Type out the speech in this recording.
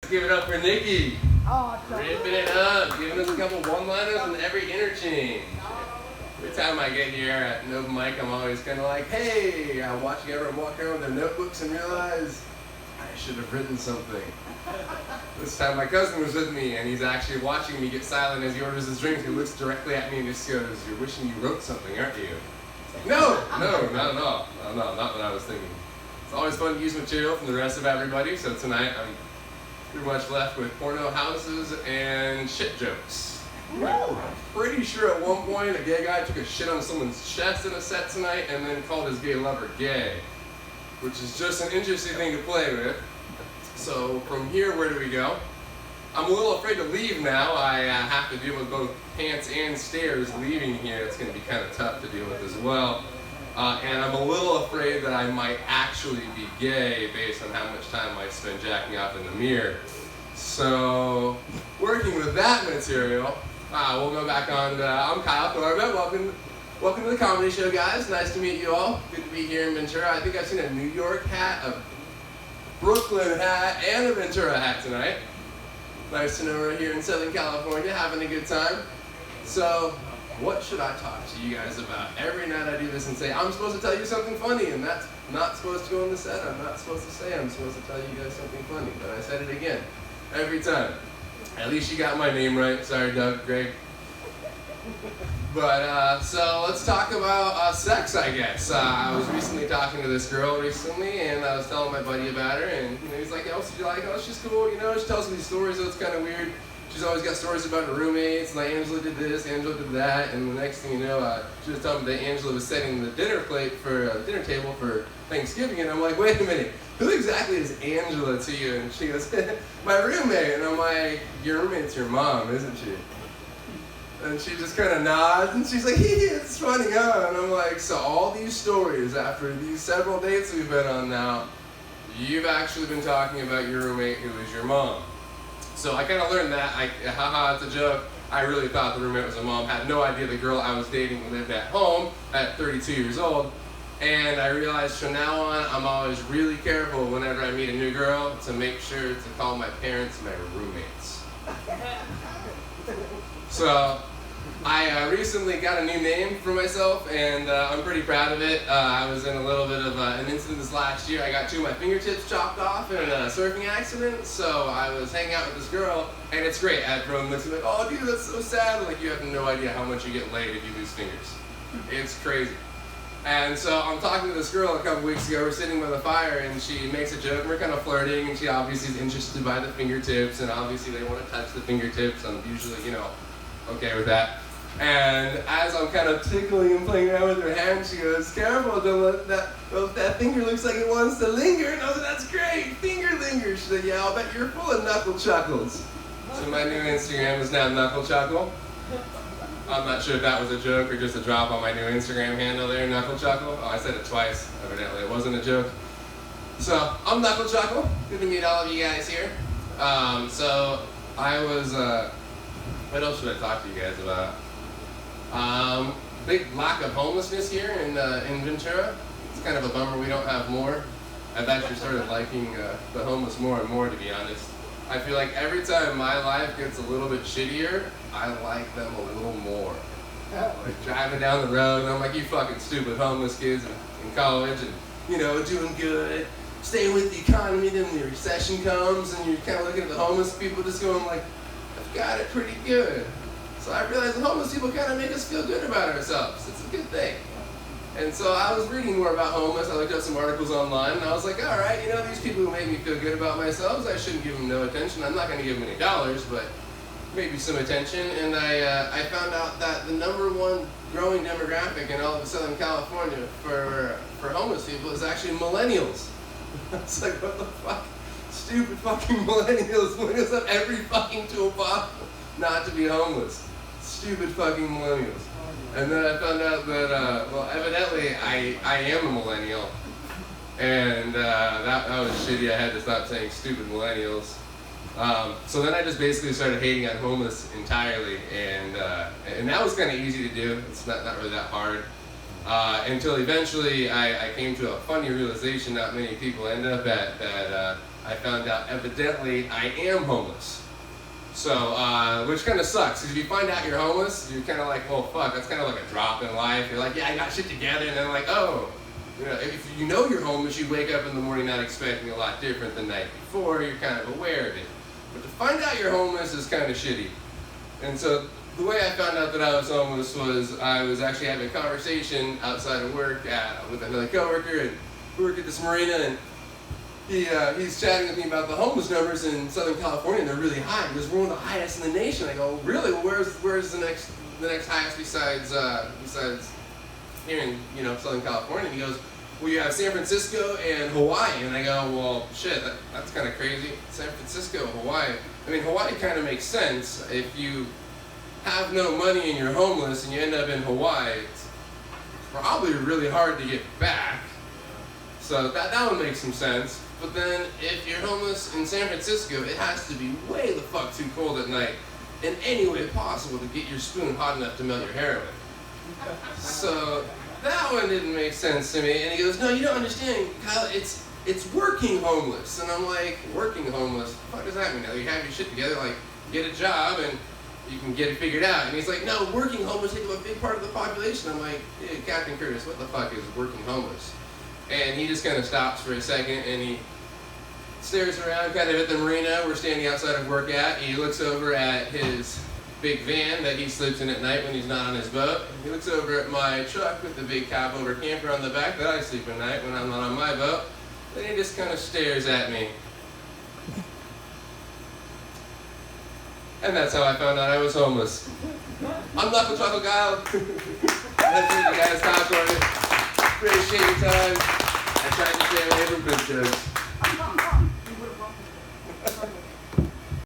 Give it up for Nikki. Oh, Ripping it up, giving us a couple one-liners in every interchange. Every time I get here at an open mic, I'm always kind of like, hey, I'm watching everyone walk around with their notebooks and realize I should have written something. This time my cousin was with me, and he's actually watching me get silent as he orders his drink. He looks directly at me and just goes, "You're wishing you wrote something, aren't you?" No, not at all. No, not what I was thinking. It's always fun to use material from the rest of everybody, so tonight I'm pretty much left with porno houses and shit jokes. I'm pretty sure at one point a gay guy took a shit on someone's chest in a set tonight and then called his gay lover gay, which is just an interesting thing to play with. So from here, where do we go? I'm a little afraid to leave now. I have to deal with both pants and stairs leaving here. It's going to be kind of tough to deal with as well. And I'm a little afraid that I might actually be gay based on how much time I spend jacking off in the mirror. So, working with that material, we'll go back on. I'm Kyle Corbett. Welcome to the comedy show, guys. Nice to meet you all. Good to be here in Ventura. I think I've seen a New York hat, a Brooklyn hat, and a Ventura hat tonight. Nice to know we're here in Southern California, having a good time. So, what should I talk to you guys about? Every night I do this and say, I'm supposed to tell you something funny, and that's not supposed to go on the set. I'm not supposed to say I'm supposed to tell you guys something funny, but I said it again. Every time. At least you got my name right. Sorry, Doug, Greg. But, so let's talk about sex, I guess. I was recently talking to this girl recently, and I was telling my buddy about her, and he's like, oh, so you like, oh, she's cool, she tells me these stories, so it's kind of weird. She's always got stories about her roommates, like Angela did this, Angela did that, and the next thing you know, she was telling me that Angela was setting the dinner table for Thanksgiving, and I'm like, wait a minute, who exactly is Angela to you? And she goes, my roommate, and I'm like, your roommate's your mom, isn't she? And she just kind of nods, and she's like, it's funny, huh? And I'm like, so all these stories, after these several dates we've been on now, you've actually been talking about your roommate who is your mom. So I kind of learned that, haha, it's a joke. I really thought the roommate was a mom, had no idea the girl I was dating lived at home at 32 years old. And I realized from now on, I'm always really careful whenever I meet a new girl to make sure to call my parents my roommates. So I recently got a new name for myself, and I'm pretty proud of it. I was in a little bit of an incident this last year. I got 2 of my fingertips chopped off in a surfing accident, so I was hanging out with this girl, and it's great. Everyone looks at me like, oh dude, that's so sad. Like, you have no idea how much you get laid if you lose fingers. It's crazy. And so I'm talking to this girl a couple weeks ago. We're sitting by the fire, and she makes a joke. We're kind of flirting, and she obviously is interested by the fingertips, and obviously they want to touch the fingertips. I'm usually, okay with that. And as I'm kind of tickling and playing around with her hand, she goes, careful, don't let that finger looks like it wants to linger. And I was like, that's great, finger linger. She said, yeah, I'll bet you're full of knuckle chuckles. So my new Instagram is now Knuckle Chuckle. I'm not sure if that was a joke or just a drop on my new Instagram handle there, Knuckle Chuckle. Oh, I said it twice, evidently it wasn't a joke. So, I'm Knuckle Chuckle. Good to meet all of you guys here. So, I was, what else should I talk to you guys about? Big lack of homelessness here in Ventura. It's kind of a bummer we don't have more. I've actually started liking the homeless more and more, to be honest. I feel like every time my life gets a little bit shittier, I like them a little more. Like driving down the road, and I'm like, you fucking stupid homeless kids in college, and doing good, staying with the economy. Then the recession comes, and you're kind of looking at the homeless people, just going like, I've got it pretty good. So I realized the homeless people kind of make us feel good about ourselves. It's a good thing. And so I was reading more about homeless. I looked up some articles online, and I was like, all right, these people who make me feel good about myself, I shouldn't give them no attention. I'm not going to give them any dollars, but maybe some attention. And I found out that the #1 growing demographic in all of Southern California for homeless people is actually millennials. It's like, what the fuck? Stupid fucking millennials putting us up every fucking tool possible not to be homeless. Stupid fucking millennials. And then I found out that, evidently I am a millennial. And that was shitty. I had to stop saying stupid millennials. So then I just basically started hating on homeless entirely. And that was kind of easy to do. It's not really that hard. Until eventually I came to a funny realization not many people end up at, that I found out evidently I am homeless. So, which kind of sucks, because if you find out you're homeless, you're kind of like, well, fuck, that's kind of like a drop in life. You're like, yeah, I got shit together, and then like, oh, you know, if you know you're homeless, you wake up in the morning not expecting a lot different than the night before, you're kind of aware of it. But to find out you're homeless is kind of shitty. And so the way I found out that I was homeless was I was actually having a conversation outside of work with another coworker, and we work at this marina, and he's chatting with me about the homeless numbers in Southern California, and they're really high. He goes, we're one of the highest in the nation. I go, really? Well, where's the next highest besides here in Southern California? And he goes, well, you have San Francisco and Hawaii. And I go, well, shit, that's kind of crazy. San Francisco, Hawaii. I mean, Hawaii kind of makes sense. If you have no money and you're homeless and you end up in Hawaii, it's probably really hard to get back. So that would make some sense. But then if you're homeless in San Francisco, it has to be way the fuck too cold at night in any way possible to get your spoon hot enough to melt your heroin. So that one didn't make sense to me. And he goes, no, you don't understand, Kyle, it's working homeless. And I'm like, working homeless? What does that mean? You have your shit together, like, get a job and you can get it figured out. And he's like, no, working homeless take up a big part of the population. I'm like, dude, Captain Curtis, what the fuck is working homeless? And he just kind of stops for a second and he stares around kind of at the marina we're standing outside of work at. He looks over at his big van that he sleeps in at night when he's not on his boat. He looks over at my truck with the big cab over camper on the back that I sleep at night when I'm not on my boat. Then he just kind of stares at me. And that's how I found out I was homeless. I'm Knuckle Chuckle Kyle. That's what you guys talk for me. Appreciate your time. I tried to stay away from poop jokes.